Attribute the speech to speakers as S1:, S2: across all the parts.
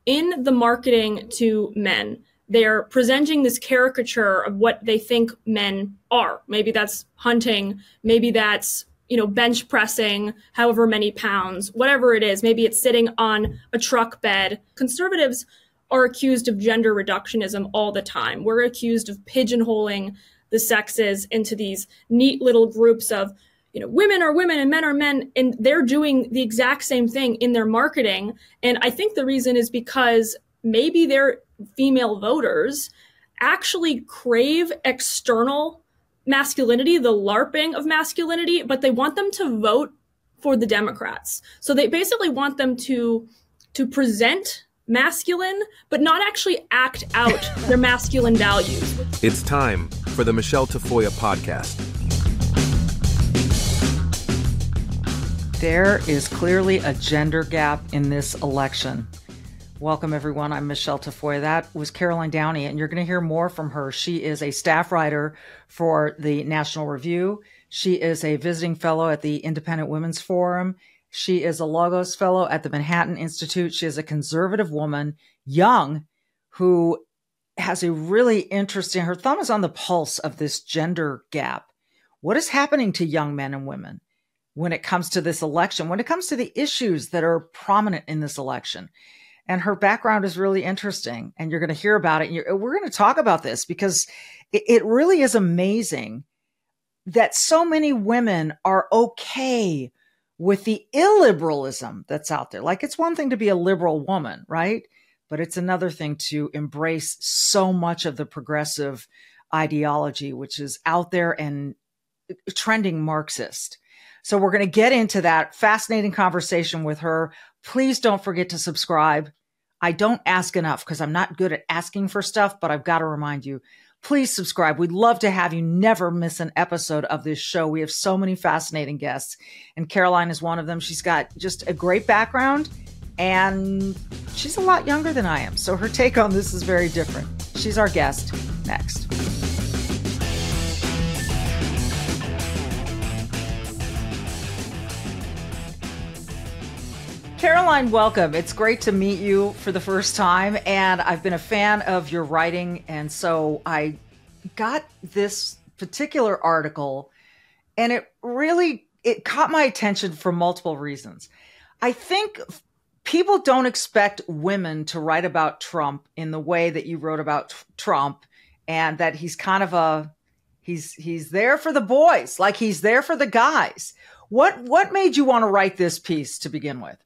S1: in the marketing to men, they're presenting this caricature of what they think men are. Maybe that's hunting, maybe that's, bench pressing however many pounds, whatever it is. Maybe it's sitting on a truck bed. Conservatives are accused of gender reductionism all the time. We're accused of pigeonholing the sexes into these neat little groups of, women are women and men are men, and they're doing the exact same thing in their marketing. And I think the reason is because maybe their female voters actually crave external masculinity, the LARPing of masculinity, but they want them to vote for the Democrats. So they basically want them to present masculine, but not actually act out their masculine values.
S2: It's time for the Michelle Tafoya podcast.
S3: There is clearly a gender gap in this election. Welcome, everyone. I'm Michelle Tafoya. That was Caroline Downey, and you're going to hear more from her. She is a staff writer for the National Review. She is a visiting fellow at the Independent Women's Forum. She is a Logos Fellow at the Manhattan Institute. She is a conservative woman, young, who has a really interesting, her thumb is on the pulse of this gender gap. What is happening to young men and women when it comes to this election, when it comes to the issues that are prominent in this election? And her background is really interesting, and you're going to hear about it. And we're going to talk about this because it really is amazing that so many women are okay with the illiberalism that's out there. Like, it's one thing to be a liberal woman, right? But it's another thing to embrace so much of the progressive ideology, which is out there and trending Marxist. So we're going to get into that fascinating conversation with her. Please don't forget to subscribe. I don't ask enough because I'm not good at asking for stuff, but I've got to remind you, please subscribe. We'd love to have you never miss an episode of this show. We have so many fascinating guests, and Caroline is one of them. She's got just a great background, and she's a lot younger than I am. So her take on this is very different. She's our guest next. Caroline, welcome. It's great to meet you for the first time, and I've been a fan of your writing, and so I got this particular article, and it caught my attention for multiple reasons. I think people don't expect women to write about Trump in the way that you wrote about Trump, and that he's kind of he's there for the boys, like he's there for the guys. What made you want to write this piece to begin with?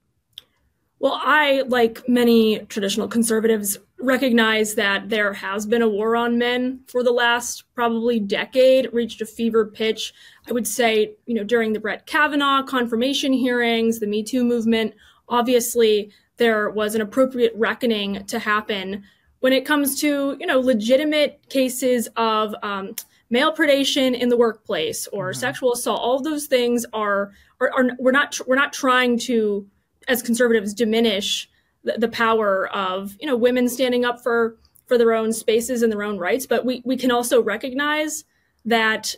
S1: Well, I, like many traditional conservatives, recognize that there has been a war on men for the last probably decade, reached a fever pitch, I would say, during the Brett Kavanaugh confirmation hearings, the Me Too movement. Obviously, there was an appropriate reckoning to happen when it comes to, legitimate cases of male predation in the workplace or sexual assault. All of those things are we're not trying to, as conservatives, diminish the power of, women standing up for their own spaces and their own rights. But we can also recognize that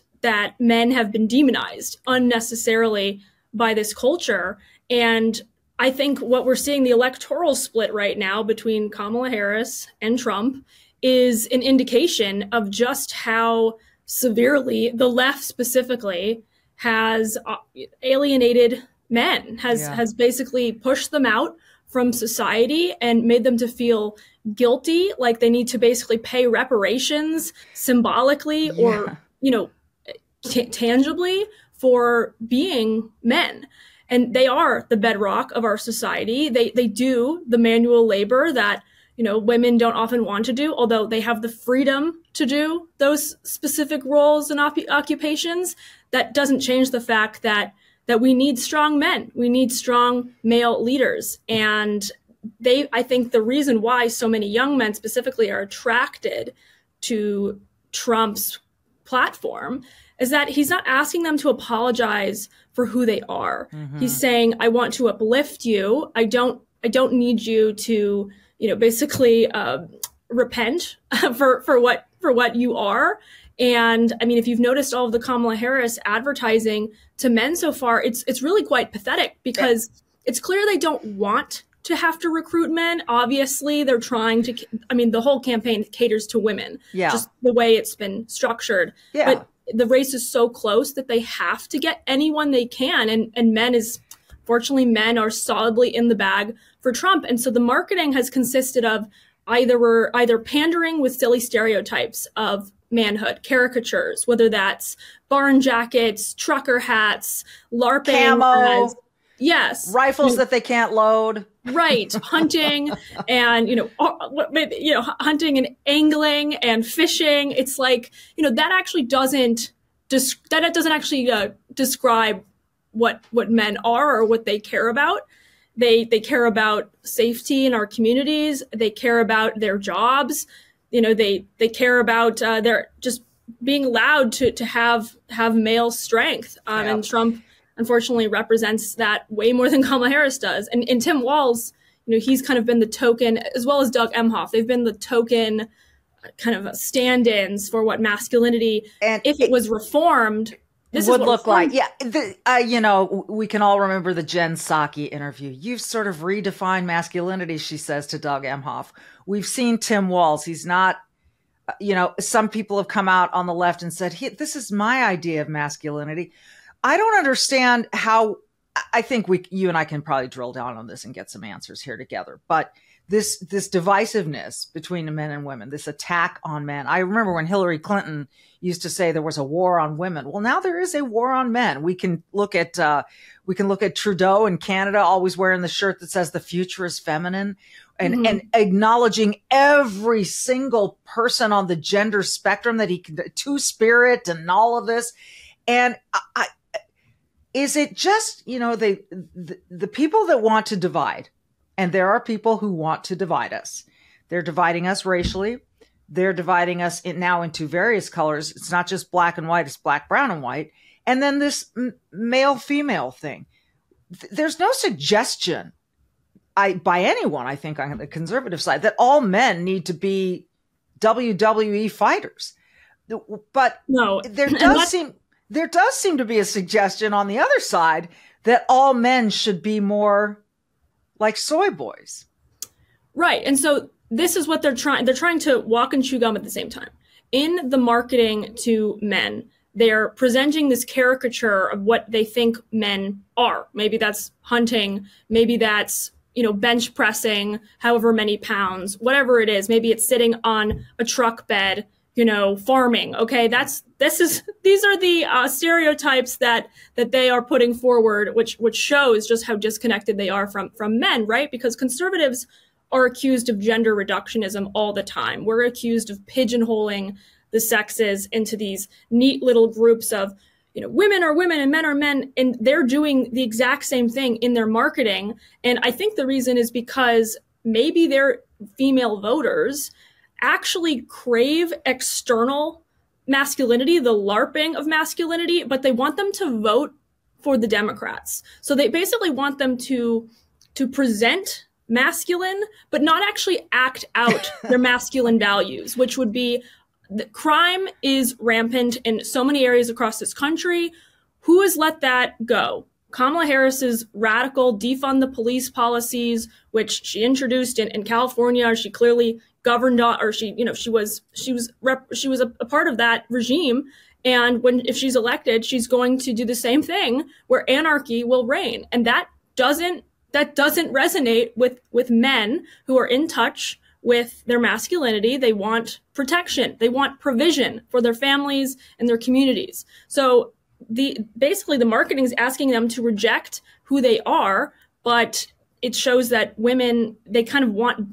S1: men have been demonized unnecessarily by this culture. And I think what we're seeing, the electoral split right now between Kamala Harris and Trump, is an indication of just how severely the left specifically has alienated men, has basically pushed them out from society and made them to feel guilty, like they need to basically pay reparations symbolically or, tangibly for being men. And they are the bedrock of our society. They do the manual labor that, women don't often want to do, although they have the freedom to do those specific roles and occupations. That doesn't change the fact that we need strong men. We need strong male leaders. And I think the reason why so many young men specifically are attracted to Trump's platform is that he's not asking them to apologize for who they are. Mm-hmm. He's saying, I want to uplift you. I don't need you to, basically repent for what you are. And I mean, if you've noticed all of the Kamala Harris advertising to men so far, it's really quite pathetic because it's clear they don't want to have to recruit men. Obviously, they're trying to, I mean, the whole campaign caters to women, just the way it's been structured.
S3: Yeah.
S1: But the race is so close that they have to get anyone they can. And fortunately, men are solidly in the bag for Trump. And so the marketing has consisted of either pandering with silly stereotypes of manhood, caricatures, whether that's barn jackets, trucker hats, LARPing.
S3: Camo.
S1: Yes.
S3: Rifles that they can't load.
S1: Right. Hunting and, hunting and angling and fishing. It's like, that actually doesn't describe what men are or what they care about. They care about safety in our communities. They care about their jobs. They care about their just being allowed to have male strength. And Trump, unfortunately, represents that way more than Kamala Harris does. And Tim Walz, he's kind of been the token, as well as Doug Emhoff. They've been the token kind of stand-ins for what masculinity, and if it was reformed, this
S3: would look like. Yeah. We can all remember the Jen Psaki interview. You've sort of redefined masculinity, she says to Doug Emhoff. We've seen Tim Walz. He's not, some people have come out on the left and said, this is my idea of masculinity. I don't understand how. I think you and I can probably drill down on this and get some answers here together. But this divisiveness between men and women, this attack on men. I remember when Hillary Clinton used to say there was a war on women. Well, now there is a war on men. We can look at Trudeau in Canada, always wearing the shirt that says the future is feminine, and acknowledging every single person on the gender spectrum, that he can two-spirit and all of this. And is it just, the people that want to divide, and there are people who want to divide us. They're dividing us racially. They're dividing us now into various colors. It's not just black and white. It's black, brown, and white. And then this male-female thing. There's no suggestion by anyone, I think, on the conservative side, that all men need to be WWE fighters. But
S1: no,
S3: there does seem to be a suggestion on the other side that all men should be more like soy boys.
S1: Right. And so this is what they're trying. They're trying to walk and chew gum at the same time. In the marketing to men, they're presenting this caricature of what they think men are. Maybe that's hunting. Maybe that's, bench pressing however many pounds, whatever it is. Maybe it's sitting on a truck bed, farming. Okay. These are the stereotypes that they are putting forward, which shows just how disconnected they are from men, right? Because conservatives are accused of gender reductionism all the time. We're accused of pigeonholing the sexes into these neat little groups of, women are women and men are men, and they're doing the exact same thing in their marketing. And I think the reason is because maybe their female voters actually crave external masculinity, the LARPing of masculinity, but they want them to vote for the Democrats. So they basically want them to present masculine, but not actually act out their masculine values, which would be crime is rampant in so many areas across this country. Who has let that go? Kamala Harris's radical defund the police policies, which she introduced in California. She clearly governed on, or she was a part of that regime. And if she's elected, she's going to do the same thing where anarchy will reign. And that doesn't resonate with men who are in touch with their masculinity. They want protection. They want provision for their families and their communities. So basically the marketing is asking them to reject who they are, but it shows that women, they kind of want,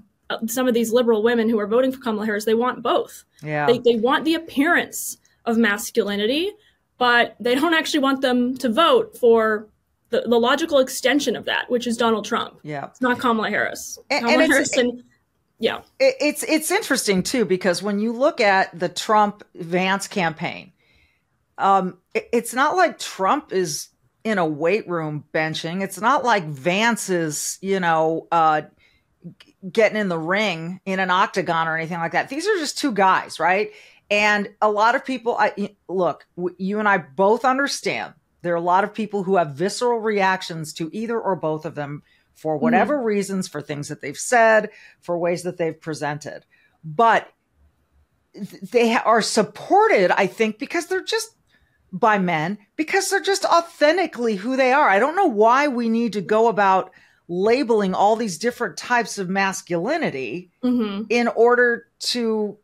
S1: some of these liberal women who are voting for Kamala Harris, they want both.
S3: Yeah.
S1: They want the appearance of masculinity, but they don't actually want them to vote for the logical extension of that, which is Donald Trump.
S3: Yeah.
S1: It's not Kamala Harris.
S3: Yeah. It's interesting too, because when you look at the Trump-Vance campaign, it's not like Trump is in a weight room benching. It's not like Vance is, getting in the ring in an octagon or anything like that. These are just two guys, right? And a lot of people, you and I both understand there are a lot of people who have visceral reactions to either or both of them for whatever reasons, for things that they've said, for ways that they've presented. But they are supported, I think, because they're just by men, because they're just authentically who they are. I don't know why we need to go about labeling all these different types of masculinity in order to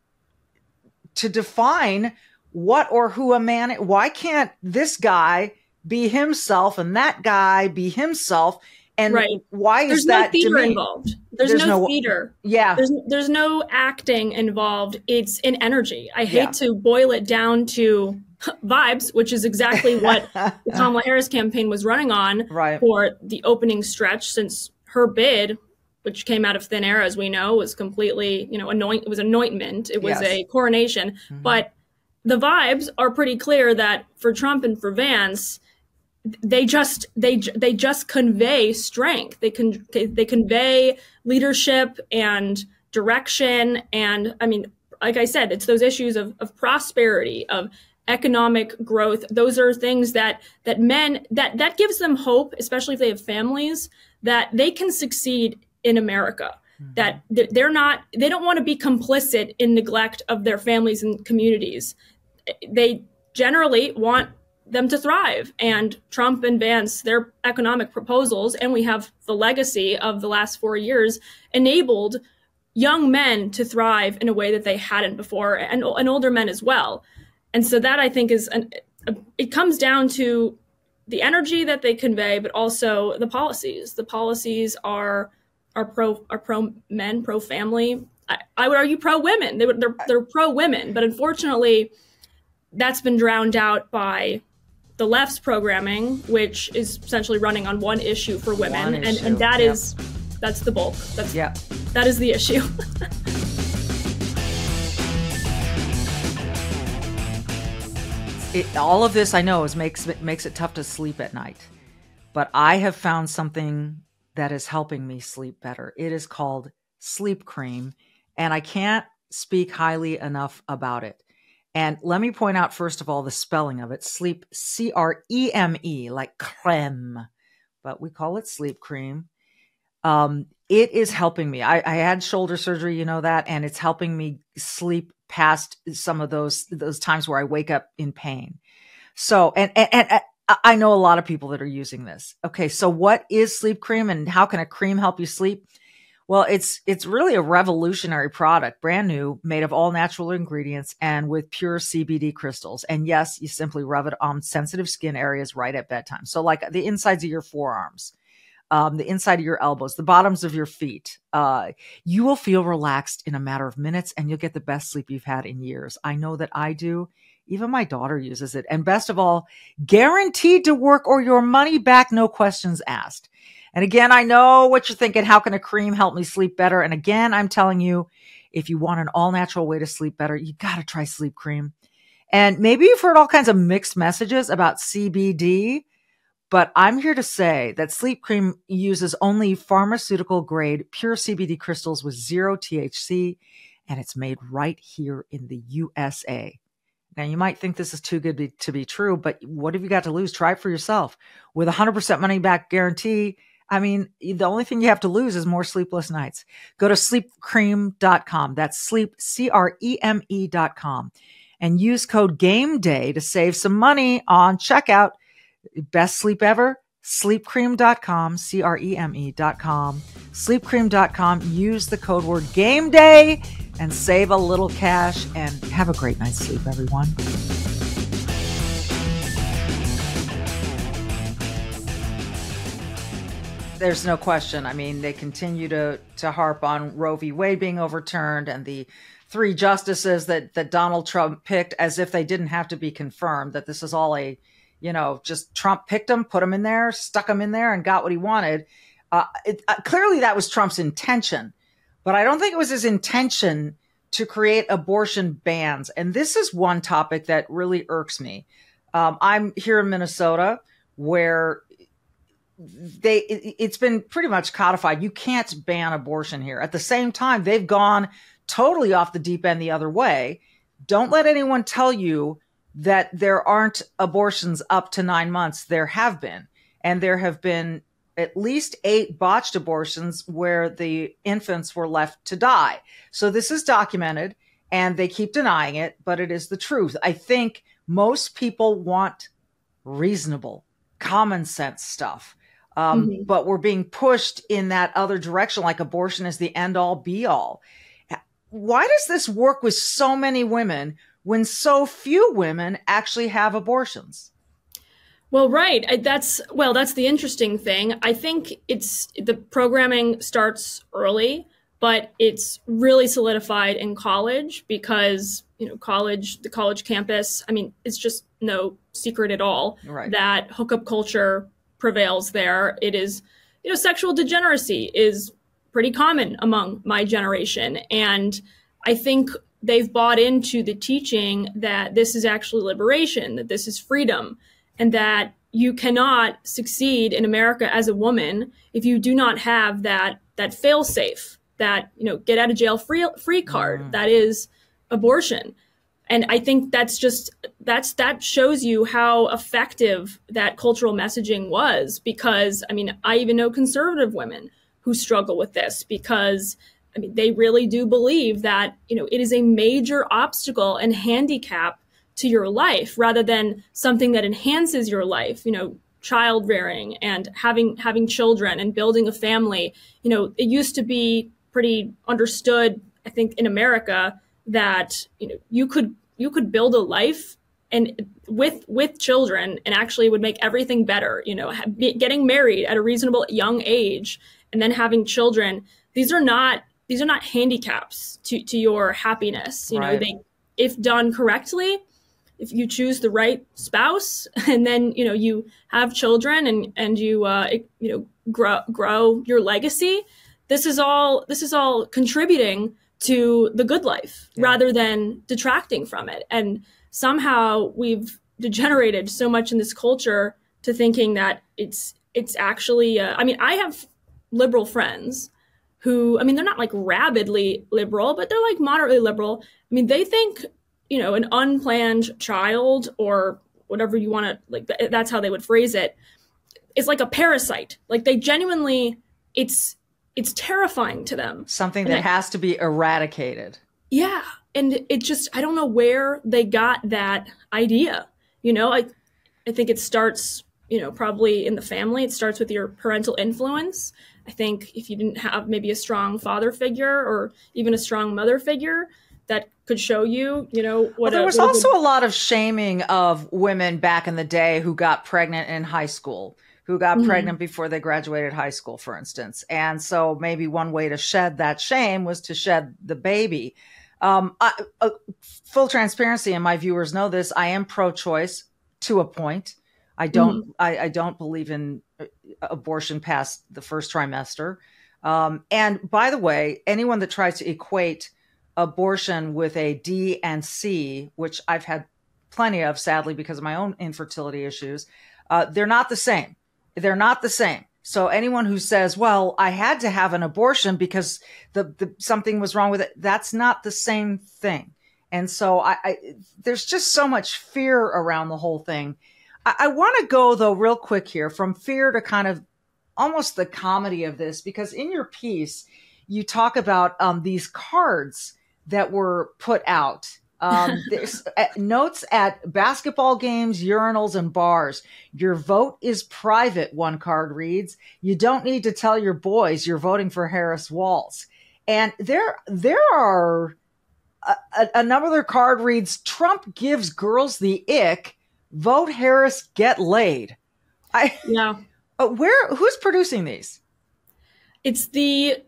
S3: define what or who a man is. Why can't this guy be himself and that guy be himself? And why is that
S1: there's no theater involved? There's no theater.
S3: Yeah.
S1: There's no acting involved. It's an energy. I hate to boil it down to vibes, which is exactly what the Kamala Harris campaign was running on for the opening stretch, since her bid, which came out of thin air, as we know, was completely, it was anointment. It was a coronation. But the vibes are pretty clear that for Trump and for Vance, they just convey strength. They convey leadership and direction. And I mean, like I said, it's those issues of prosperity, of economic growth. Those are things that men, that gives them hope, especially if they have families, that they can succeed in America, that they don't want to be complicit in neglect of their families and communities. They generally want them to thrive. And Trump and Vance, their economic proposals, and we have the legacy of the last 4 years, enabled young men to thrive in a way that they hadn't before, and older men as well. And so that, I think, is it comes down to the energy that they convey, but also the policies. The policies are pro men, pro family. I would argue pro women. They're pro women, but unfortunately, that's been drowned out by the left's programming, which is essentially running on one issue for women, and that's the bulk. That is the issue.
S3: All of this, I know, makes it tough to sleep at night, but I have found something that is helping me sleep better. It is called Sleep Cream, and I can't speak highly enough about it. And let me point out, first of all, the spelling of it. Sleep, C-R-E-M-E, like creme, but we call it Sleep Cream. It is helping me. I had shoulder surgery, you know that, and it's helping me sleep past some of those times where I wake up in pain. So, and I know a lot of people that are using this. Okay, so what is Sleep Cream, and how can a cream help you sleep? Well, it's really a revolutionary product, brand new, made of all natural ingredients and with pure CBD crystals. And yes, you simply rub it on sensitive skin areas right at bedtime. So like the insides of your forearms, the inside of your elbows, the bottoms of your feet. You will feel relaxed in a matter of minutes, and you'll get the best sleep you've had in years. I know that I do. Even my daughter uses it. And best of all, guaranteed to work or your money back, no questions asked. And again, I know what you're thinking. How can a cream help me sleep better? And again, I'm telling you, if you want an all-natural way to sleep better, you got to try Sleep Cream. And maybe you've heard all kinds of mixed messages about CBD, but I'm here to say that Sleep Cream uses only pharmaceutical-grade pure CBD crystals with 0 THC, and it's made right here in the USA. Now, you might think this is too good to be true, but what have you got to lose? Try it for yourself. With a 100% money-back guarantee, I mean, the only thing you have to lose is more sleepless nights. Go to sleepcream.com. That's sleep, CREME.com. And use code GAMEDAY to save some money on checkout. Best sleep ever? Sleepcream.com, CREME.com. Sleepcream.com. Use the code word GAMEDAY and save a little cash, and have a great night's sleep, everyone. There's no question. I mean, they continue to harp on Roe v. Wade being overturned and the 3 justices that Donald Trump picked, as if they didn't have to be confirmed, that this is all just Trump picked them, put them in there, stuck them in there, and got what he wanted. Clearly that was Trump's intention, but I don't think it was his intention to create abortion bans. And this is one topic that really irks me. I'm here in Minnesota, where it's been pretty much codified. You can't ban abortion here. At the same time, they've gone totally off the deep end the other way. Don't let anyone tell you that there aren't abortions up to 9 months. There have been, and there have been at least 8 botched abortions where the infants were left to die. So this is documented, and they keep denying it, but it is the truth. I think most people want reasonable, common sense stuff. But we're being pushed in that other direction, like abortion is the end all be all. Why does this work with so many women when so few women actually have abortions?
S1: Well, right. That's the interesting thing. I think the programming starts early, but it's really solidified in college because, the college campus, I mean, it's just no secret at all that hookup culture prevails there. It is, sexual degeneracy is pretty common among my generation. And I think they've bought into the teaching that this is actually liberation, that this is freedom, and that you cannot succeed in America as a woman if you do not have that fail-safe, that, get out of jail free card, that is abortion. And I think that shows you how effective that cultural messaging was, because, I even know conservative women who struggle with this because, they really do believe that, it is a major obstacle and handicap to your life rather than something that enhances your life, child rearing and having children and building a family. It used to be pretty understood, I think, in America that, you could build a life and with children and actually would make everything better, getting married at a reasonable young age and then having children. These are not handicaps to your happiness. If done correctly, if you choose the right spouse and then, you have children and you grow your legacy, this is all contributing to the good life rather than detracting from it. And somehow we've degenerated so much in this culture to thinking that it's actually, I have liberal friends who, they're not like rabidly liberal, but they're like moderately liberal. They think, an unplanned child or whatever you want to, like, that's how they would phrase it, is like a parasite. Like they genuinely, it's terrifying to them.
S3: Something that has to be eradicated.
S1: Yeah. And it just, I don't know where they got that idea. I think it starts, probably in the family. It starts with your parental influence. I think if you didn't have maybe a strong father figure or even a strong mother figure that could show you, what
S3: there was also a lot of shaming of women back in the day who got pregnant in high school, who got pregnant before they graduated high school, for instance. And so maybe one way to shed that shame was to shed the baby. Full transparency, and my viewers know this, I am pro-choice to a point. I don't believe in abortion past the first trimester. And by the way, anyone that tries to equate abortion with a D and C, which I've had plenty of, sadly, because of my own infertility issues, they're not the same. They're not the same. So anyone who says, well, I had to have an abortion because something was wrong with it, that's not the same thing. And so there's just so much fear around the whole thing. I want to go, though, real quick here from fear to kind of almost the comedy of this, because in your piece, you talk about these cards that were put out. There's notes at basketball games, urinals, and bars. Your vote is private, one card reads. You don't need to tell your boys you're voting for Harris Walz. And there are another card reads, Trump gives girls the ick. Vote Harris, get laid. Who's producing these?
S1: It's the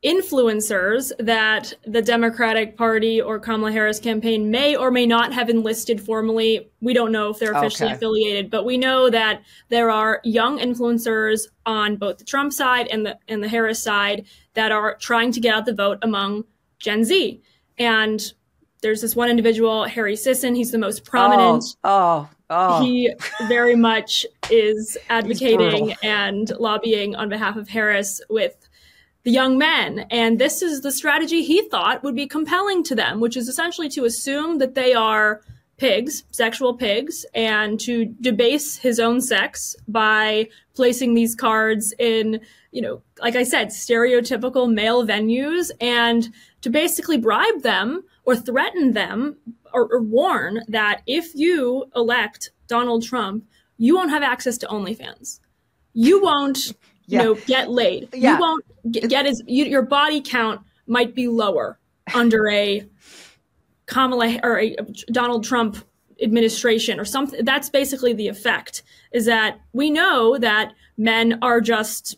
S1: influencers that the Democratic Party or Kamala Harris campaign may or may not have enlisted formally. We don't know if they're officially affiliated, but we know that there are young influencers on both the Trump side and the Harris side that are trying to get out the vote among Gen Z. And there's this one individual, Harry Sisson. He's the most prominent. He very much is advocating and lobbying on behalf of Harris with the young men. And this is the strategy he thought would be compelling to them, which is essentially to assume that they are pigs, sexual pigs, and to debase his own sex by placing these cards in, like I said, stereotypical male venues, and to basically bribe them or threaten them or warn that if you elect Donald Trump, you won't have access to OnlyFans. You won't, get laid. Yeah. You won't get your body count might be lower under a Kamala or a Donald Trump administration or something. That's basically the effect, is that we know that men are just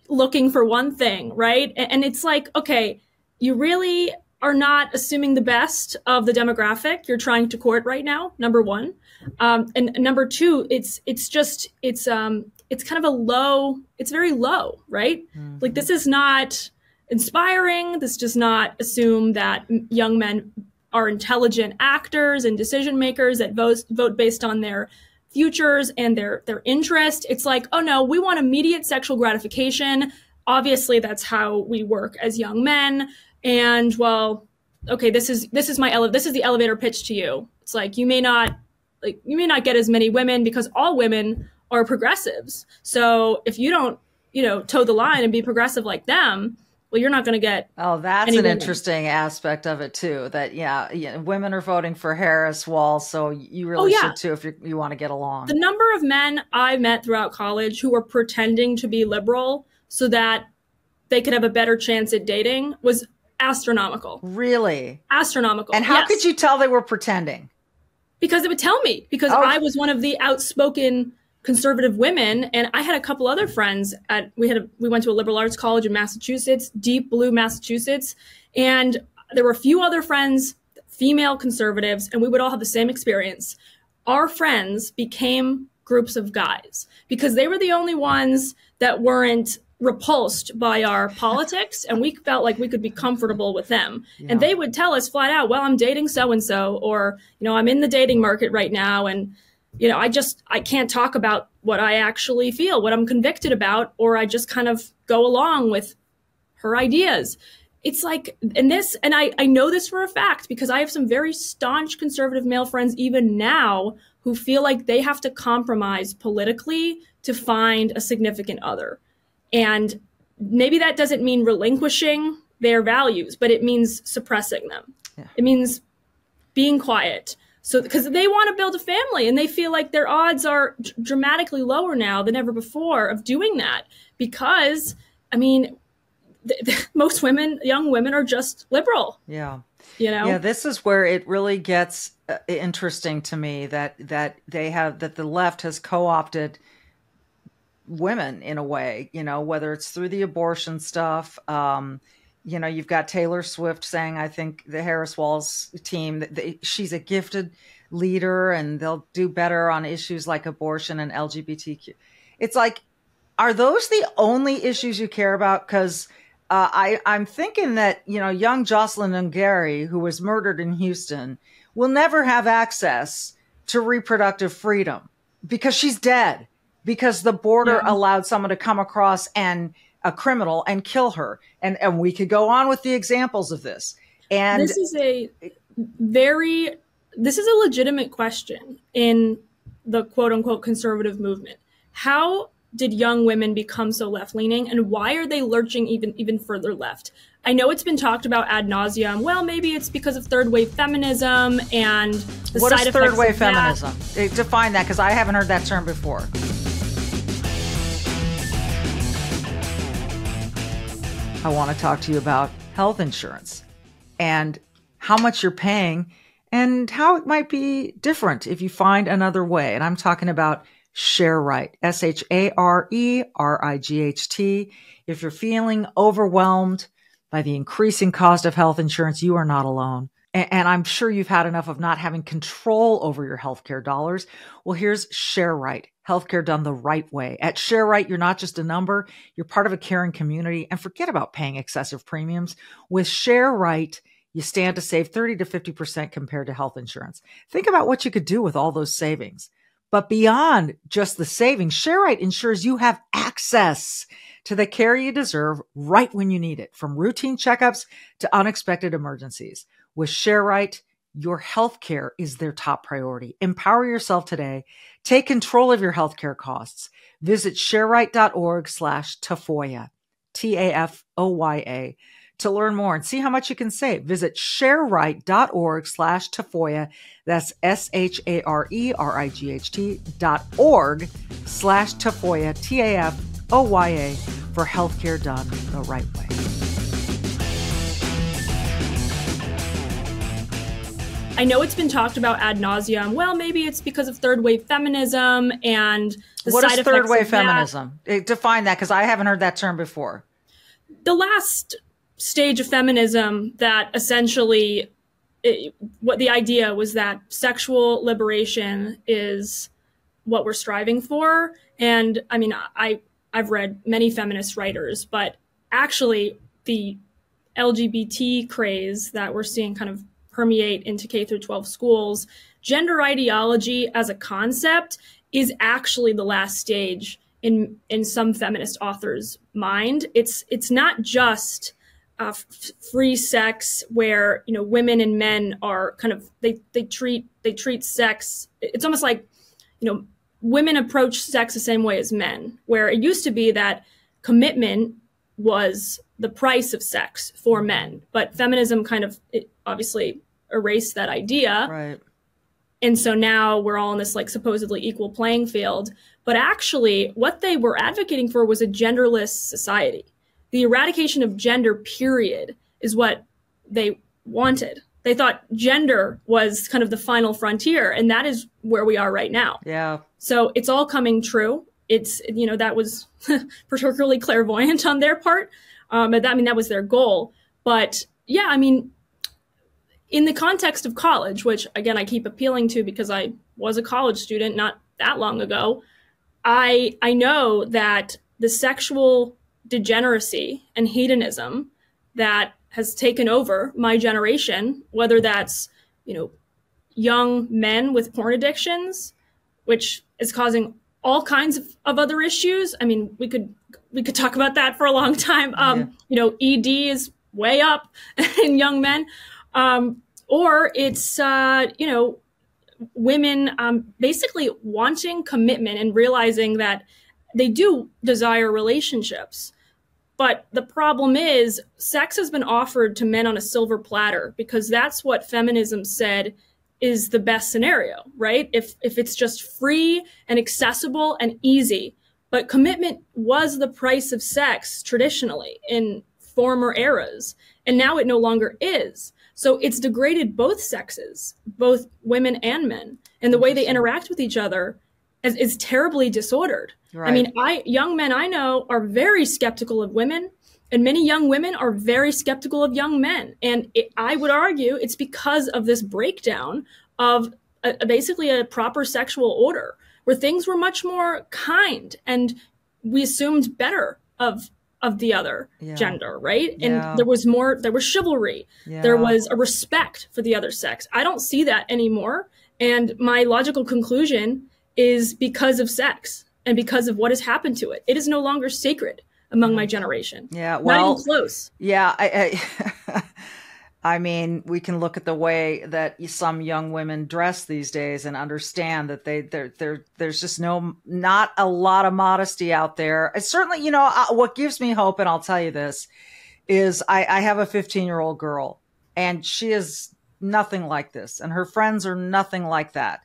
S1: looking for one thing, right? And it's like, okay, you really are not assuming the best of the demographic you're trying to court right now, number one. And number two, it's kind of it's very low, right? Mm-hmm. Like, this is not inspiring. This does not assume that young men are intelligent actors and decision makers that vote based on their futures and their interest. It's like, oh no, we want immediate sexual gratification. Obviously, that's how we work as young men. And well, okay, this is the elevator pitch to you. It's like, you may not get as many women because all women are progressives. So if you don't, toe the line and be progressive like them, well, you're not going to get.
S3: Oh, that's an interesting aspect of it too. That women are voting for Harris Wall, so you really should too if you want to get along.
S1: The number of men I met throughout college who were pretending to be liberal so that they could have a better chance at dating was astronomical.
S3: Really?
S1: Astronomical.
S3: And how could you tell they were pretending?
S1: Because they would tell me, because I was one of the outspoken conservative women, and I had a couple other friends we went to a liberal arts college in Massachusetts, deep blue Massachusetts, and there were a few other friends, female conservatives, and we would all have the same experience. Our friends became groups of guys because they were the only ones that weren't repulsed by our politics, and we felt like we could be comfortable with them. Yeah. And they would tell us flat out, well, I'm dating so-and-so, or, I'm in the dating market right now, and I can't talk about what I actually feel, what I'm convicted about, or I just kind of go along with her ideas. It's like, and I know this for a fact because I have some very staunch conservative male friends even now who feel like they have to compromise politically to find a significant other. And maybe that doesn't mean relinquishing their values, but it means suppressing them. Yeah. It means being quiet. So, because they want to build a family and they feel like their odds are dramatically lower now than ever before of doing that. Because, most young women are just liberal.
S3: Yeah. Yeah, this is where it really gets interesting to me that the left has co-opted women in a way, whether it's through the abortion stuff. You've got Taylor Swift saying, I think the Harris Walls team, she's a gifted leader and they'll do better on issues like abortion and LGBTQ. It's like, are those the only issues you care about? Because I'm thinking that, young Jocelyn Ungary, who was murdered in Houston, will never have access to reproductive freedom because she's dead, because the border allowed someone to come across and a criminal and kill her. And we could go on with the examples of this. And
S1: this is a legitimate question in the quote unquote conservative movement. How did young women become so left leaning, and why are they lurching even further left? I know it's been talked about ad nauseum. Well, maybe it's because of third wave feminism and the
S3: what
S1: side
S3: is third wave feminism? Define that, because I haven't heard that term before. I want to talk to you about health insurance and how much you're paying and how it might be different if you find another way. And I'm talking about ShareRight, ShareRight. If you're feeling overwhelmed by the increasing cost of health insurance, you are not alone. And I'm sure you've had enough of not having control over your healthcare dollars. Well, here's ShareRight, healthcare done the right way. At ShareRight, you're not just a number, you're part of a caring community, and forget about paying excessive premiums. With ShareRight, you stand to save 30 to 50% compared to health insurance. Think about what you could do with all those savings. But beyond just the savings, ShareRight ensures you have access to the care you deserve right when you need it, from routine checkups to unexpected emergencies. With ShareRight, your healthcare is their top priority. Empower yourself today. Take control of your healthcare costs. Visit shareright.org/Tafoya, Tafoya, to learn more and see how much you can save. Visit shareright.org/Tafoya. That's SHARERIGHT.org/Tafoya, Tafoya, for healthcare done the right way.
S1: I know it's been talked about ad nauseum. Well, maybe it's because of third wave feminism and the
S3: what
S1: side
S3: is
S1: effects
S3: third wave
S1: of that.
S3: feminism? Define that, because I haven't heard that term before.
S1: The last stage of feminism that essentially, what the idea was that sexual liberation is what we're striving for. And I mean, I've read many feminist writers, but actually the LGBT craze that we're seeing kind of permeate into K through 12 schools, gender ideology as a concept is actually the last stage in some feminist authors' mind. It's not just free sex where, you know, women and men are kind of, they treat sex. It's almost like, you know, women approach sex the same way as men, where it used to be that commitment was the price of sex for men, but feminism kind of obviously erased that idea.
S3: Right.
S1: And so now we're all in this like supposedly equal playing field. But actually what they were advocating for was a genderless society. The eradication of gender, period, is what they wanted. They thought gender was kind of the final frontier, and that is where we are right now.
S3: Yeah.
S1: So it's all coming true. It's, you know, that was particularly clairvoyant on their part. That was their goal. But yeah, I mean, in the context of college, which again, I keep appealing to because I was a college student not that long ago, I know that the sexual degeneracy and hedonism that has taken over my generation, whether that's, you know, young men with porn addictions, which is causing all kinds of other issues. I mean, we could talk about that for a long time. You know, ED is way up in young men. Or it's, you know, women basically wanting commitment and realizing that they do desire relationships. But the problem is sex has been offered to men on a silver platter because that's what feminism said is the best scenario, right? If it's just free and accessible and easy. But commitment was the price of sex traditionally in former eras, and now it no longer is. So it's degraded both sexes, both women and men, and the way they interact with each other is terribly disordered. Right. I mean, young men I know are very skeptical of women, and many young women are very skeptical of young men. And I would argue it's because of this breakdown of basically a proper sexual order, where things were much more kind and we assumed better of the other gender, right?
S3: Yeah.
S1: And there was chivalry. Yeah. There was a respect for the other sex. I don't see that anymore. And my logical conclusion is because of sex and because of what has happened to it. It is no longer sacred among my generation.
S3: Yeah, well,
S1: not even close.
S3: Yeah, I mean, we can look at the way that some young women dress these days and understand that there's just not a lot of modesty out there. It's certainly, you know, what gives me hope, and I'll tell you this, is I have a 15-year-old girl, and she is nothing like this, and her friends are nothing like that.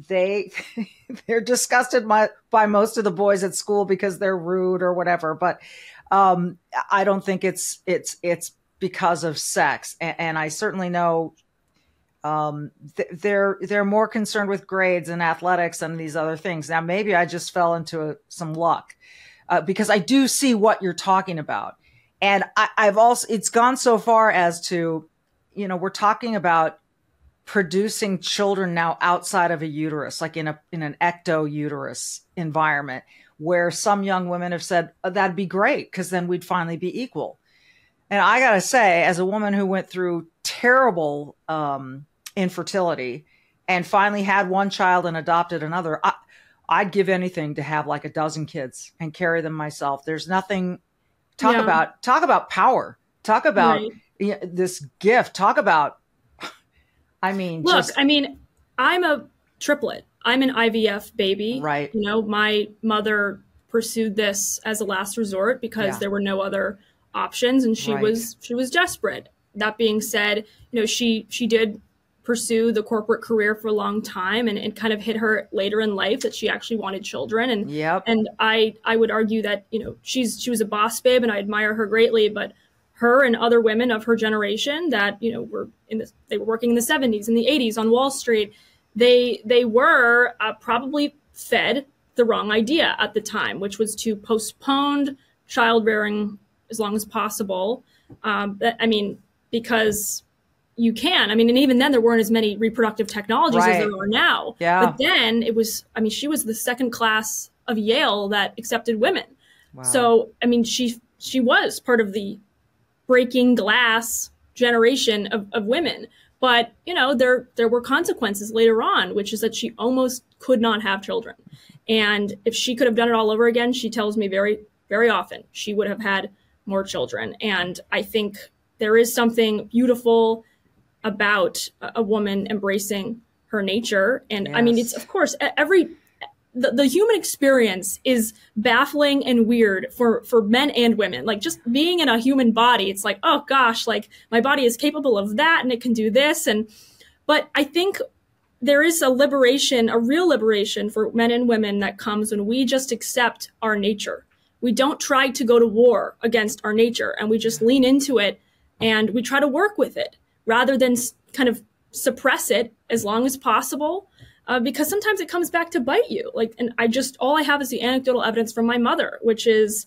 S3: They're disgusted by most of the boys at school because they're rude or whatever, but I don't think it's because of sex. And I certainly know they're more concerned with grades and athletics and these other things. Now, maybe I just fell into some luck because I do see what you're talking about. And it's gone so far as to, you know, we're talking about producing children now outside of a uterus, like in an ecto-uterus environment, where some young women have said, that'd be great, because then we'd finally be equal. And I got to say, as a woman who went through terrible infertility and finally had one child and adopted another, I'd give anything to have like a dozen kids and carry them myself. There's nothing, talk about power, talk about this gift, talk about I mean,
S1: Look,
S3: just
S1: I mean, I'm a triplet. I'm an IVF baby.
S3: right.
S1: You know, my mother pursued this as a last resort because
S3: Yeah.
S1: there were no other options, and
S3: Right.
S1: she was desperate. That being said, you know, she did pursue the corporate career for a long time, and it kind of hit her later in life that she actually wanted children.
S3: Yep.
S1: And I would argue that, you know, she was a boss babe, and I admire her greatly, but her and other women of her generation that, you know, they were working in the 70s and the 80s on Wall Street, they were probably fed the wrong idea at the time, which was to postpone childbearing as long as possible. I mean, because you can. I mean, and even then there weren't as many reproductive technologies as there are now.
S3: Yeah.
S1: But then it was, I mean, she was the second class of Yale that accepted women.
S3: Wow.
S1: So, I mean, she was part of the breaking glass generation of women. But, you know, there were consequences later on, which is that she almost could not have children. And if she could have done it all over again, she tells me very, very often, she would have had more children. And I think there is something beautiful about a woman embracing her nature. And
S3: yes.
S1: I mean, it's, of course, the human experience is baffling and weird for men and women. Like, just being in a human body, it's like, oh gosh, like my body is capable of that and it can do this. But I think there is a real liberation for men and women that comes when we just accept our nature. We don't try to go to war against our nature, and we just lean into it and we try to work with it rather than kind of suppress it as long as possible. Because sometimes it comes back to bite you. Like, and all I have is the anecdotal evidence from my mother, which is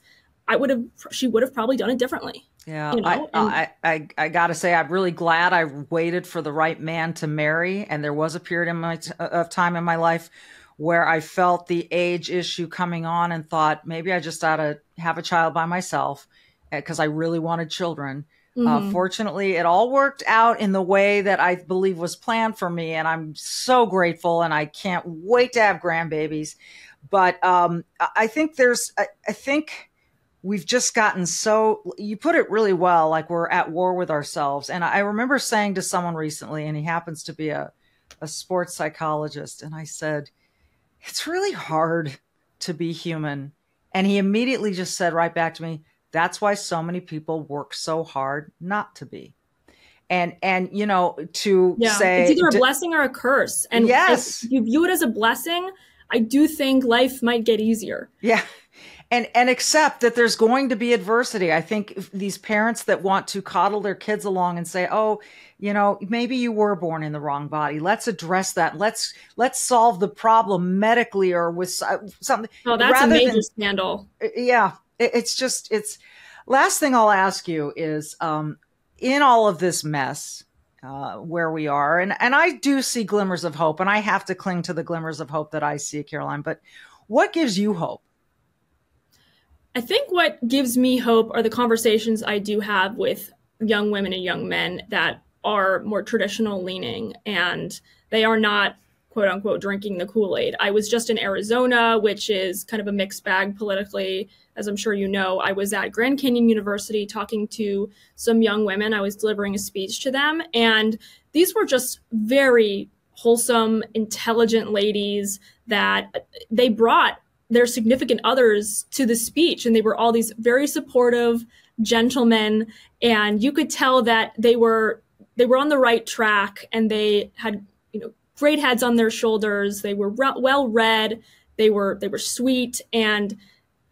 S1: she would have probably done it differently.
S3: Yeah.
S1: You know?
S3: I gotta say, I'm really glad I waited for the right man to marry. And there was a period of time in my life where I felt the age issue coming on and thought maybe I just ought to have a child by myself because I really wanted children. Fortunately, it all worked out in the way that I believe was planned for me. And I'm so grateful, and I can't wait to have grandbabies. But I think I think we've just gotten you put it really well, like we're at war with ourselves. And I remember saying to someone recently, and he happens to be a sports psychologist, and I said, it's really hard to be human. And he immediately just said right back to me, that's why so many people work so hard not to be. And you know, say
S1: it's either a blessing or a curse. And
S3: yes,
S1: if you view it as a blessing, I do think life might get easier.
S3: Yeah. And accept that there's going to be adversity. I think these parents that want to coddle their kids along and say, oh, you know, maybe you were born in the wrong body. Let's address that. Let's solve the problem medically or with something.
S1: Oh, that's a major scandal.
S3: Yeah. Last thing I'll ask you is, in all of this mess, where we are, and I do see glimmers of hope, and I have to cling to the glimmers of hope that I see, Caroline, but what gives you hope?
S1: I think what gives me hope are the conversations I do have with young women and young men that are more traditional leaning, and they are not, quote unquote, drinking the Kool-Aid. I was just in Arizona, which is kind of a mixed bag politically. As I'm sure you know, I was at Grand Canyon University talking to some young women. I was delivering a speech to them, and these were just very wholesome, intelligent ladies that they brought their significant others to the speech, and they were all these very supportive gentlemen, and you could tell that they were on the right track, and they had, you know, great heads on their shoulders. They were well read. They were sweet, and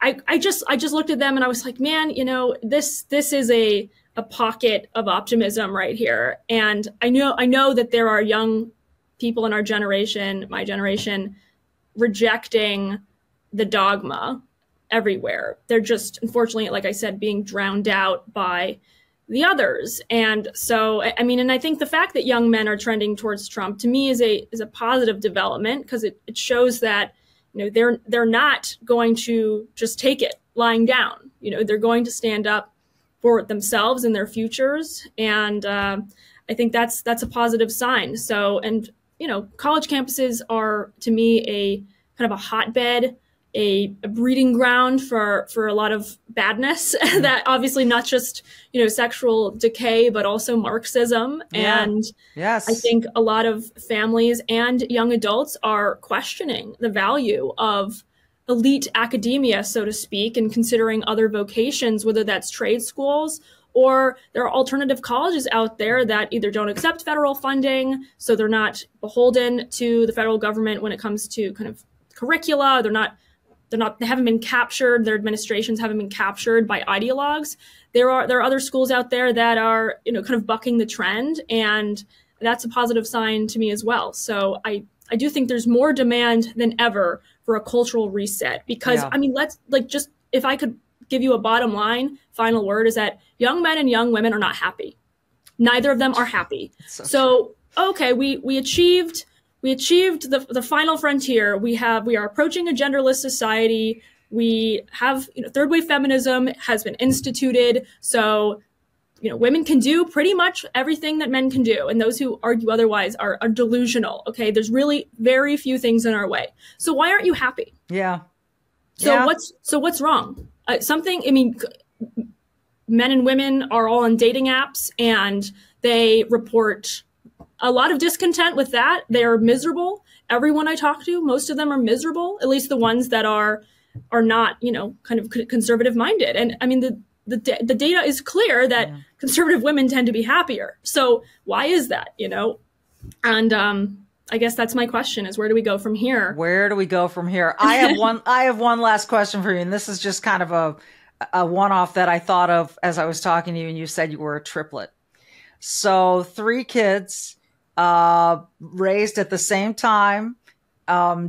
S1: I just looked at them and I was like, man, you know, this is a pocket of optimism right here. And I know that there are young people in our generation, my generation, rejecting the dogma everywhere. They're just, unfortunately, like I said, being drowned out by the others. And so, I mean, and I think the fact that young men are trending towards Trump, to me, is a positive development, because it shows that, you know, they're not going to just take it lying down. You know, they're going to stand up for themselves and their futures. And I think that's a positive sign. So, and, you know, college campuses are, to me, a kind of a hotbed a breeding ground for a lot of badness that obviously not just, sexual decay, but also Marxism.
S3: Yeah.
S1: And
S3: yes,
S1: I think a lot of families and young adults are questioning the value of elite academia, so to speak, and considering other vocations, whether that's trade schools or there are alternative colleges out there that either don't accept federal funding, so they're not beholden to the federal government when it comes to kind of curricula. They haven't been captured. Their administrations haven't been captured by ideologues. There are other schools out there that are, kind of bucking the trend, and that's a positive sign to me as well. So I do think there's more demand than ever for a cultural reset because, if I could give you a bottom line, final word is that young men and young women are not happy. Neither of them are happy. So okay, we achieved the final frontier. We are approaching a genderless society. We have, third wave feminism has been instituted. So, women can do pretty much everything that men can do. And those who argue otherwise are delusional. Okay. There's really very few things in our way. So why aren't you happy?
S3: Yeah.
S1: So what's wrong? Men and women are all on dating apps and they report a lot of discontent with that. They are miserable. Everyone I talk to, most of them are miserable, at least the ones that are not, kind of conservative minded. And the data is clear that conservative women tend to be happier. So why is that, And I guess that's my question is where do we go from here?
S3: Where do we go from here? I have one last question for you. And this is just kind of a one-off that I thought of as I was talking to you and you said you were a triplet. So 3 kids, raised at the same time,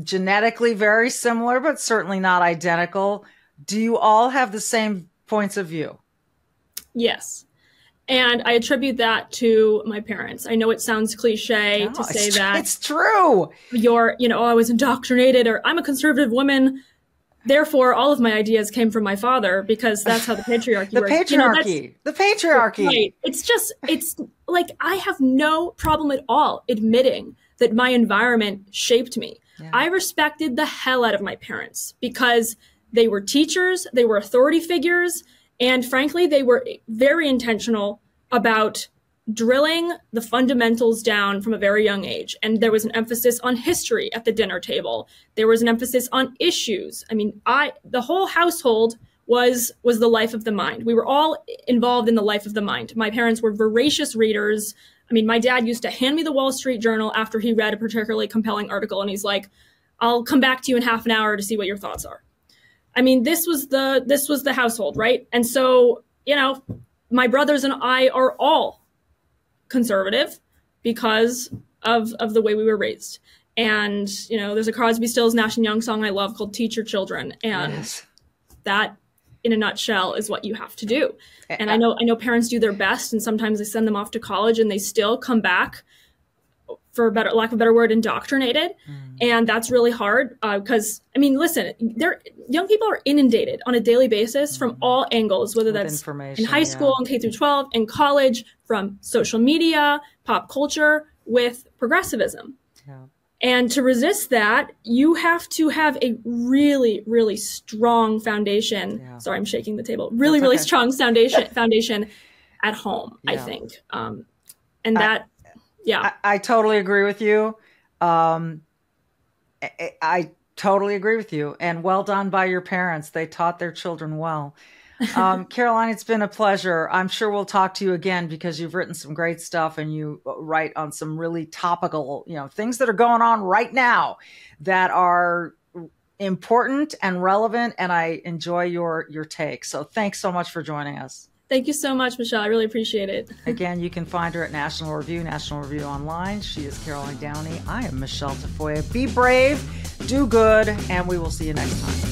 S3: genetically very similar, but certainly not identical. Do you all have the same points of view?
S1: Yes. And I attribute that to my parents. I know it sounds cliche to say that.
S3: It's true.
S1: I was indoctrinated or I'm a conservative woman. Therefore, all of my ideas came from my father because that's how the patriarchy works.
S3: The patriarchy.
S1: Right. It's like I have no problem at all admitting that my environment shaped me. Yeah. I respected the hell out of my parents because they were teachers, they were authority figures, and frankly, they were very intentional about drilling the fundamentals down from a very young age. And there was an emphasis on history at the dinner table. There was an emphasis on issues. The whole household was the life of the mind. We were all involved in the life of the mind. My parents were voracious readers. My dad used to hand me the Wall Street Journal after he read a particularly compelling article. And he's like, I'll come back to you in half an hour to see what your thoughts are. This was the household, right? And so, my brothers and I are all conservative because of the way we were raised. And, there's a Crosby, Stills, Nash and Young song I love called Teach Your Children. And that in a nutshell is what you have to do. And I know parents do their best and sometimes they send them off to college and they still come back, for lack of a better word, indoctrinated. And that's really hard because, listen, young people are inundated on a daily basis from all angles, whether that's in high school and K through 12, in college, from social media, pop culture, with progressivism. Yeah. And to resist that, you have to have a really, really strong foundation. Yeah. Sorry, I'm shaking the table. Really strong foundation at home, I think.
S3: I totally agree with you. I totally agree with you. And well done by your parents. They taught their children well. Caroline, it's been a pleasure. I'm sure we'll talk to you again because you've written some great stuff and you write on some really topical, things that are going on right now that are important and relevant. And I enjoy your take. So thanks so much for joining us.
S1: Thank you so much, Michelle. I really appreciate it.
S3: Again, you can find her at National Review Online. She is Caroline Downey. I am Michelle Tafoya. Be brave, do good, and we will see you next time.